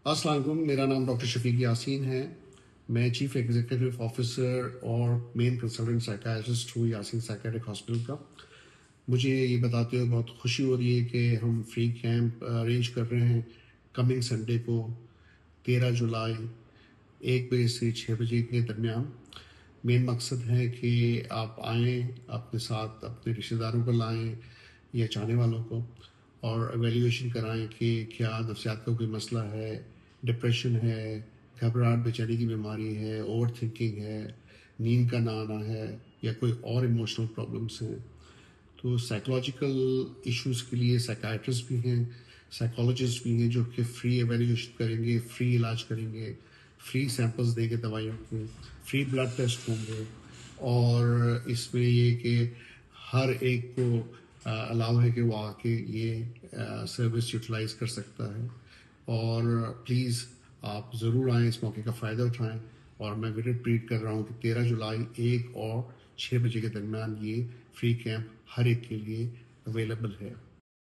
السلام علیکم، میرا نام ڈاکٹر شفیق یاسین ہے. میں چیف ایگزیکٹو آفیسر اور مین کنسلٹنٹ سائیکیاٹرسٹ ہوں یاسین سائیکیاٹرک ہاسپٹل کا. مجھے یہ بتاتے ہوئے بہت خوشی ہو رہی ہے کہ ہم فری کیمپ ارینج کر رہے ہیں کمنگ سنڈے کو 13 جولائی 1 بجے سے 6 بجے کے درمیان. مین مقصد ہے کہ آپ آئیں، اپنے ساتھ اپنے رشتہ داروں کو لائیں یا چاہنے والوں کو، اور ایویلیویشن کرائیں کہ کیا نفسیات کا کوئی مسئلہ ہے، ڈپریشن ہے، گھبراہٹ بے چینی کی بیماری ہے، اوور تھنکنگ ہے، نیند کا نہ آنا ہے، یا کوئی اور ایموشنل پرابلمس ہیں. تو سائیکولوجیکل ایشوز کے لیے سائیکائٹرسٹ بھی ہیں، سائیکالوجسٹ بھی ہیں جو کہ فری ایویلیویشن کریں گے، فری علاج کریں گے، فری سیمپلز دیں گے دوائیوں کے، فری بلڈ ٹیسٹ ہوں گے. اور اس میں یہ کہ ہر ایک کو الاؤ ہے کہ وہ آ کے یہ سروس یوٹیلائز کر سکتا ہے. اور پلیز آپ ضرور آئیں، اس موقع کا فائدہ اٹھائیں. اور میں ریپیٹ کر رہا ہوں کہ 13 جولائی 1 اور 6 بجے کے درمیان یہ فری کیمپ ہر ایک کے لیے اویلیبل ہے.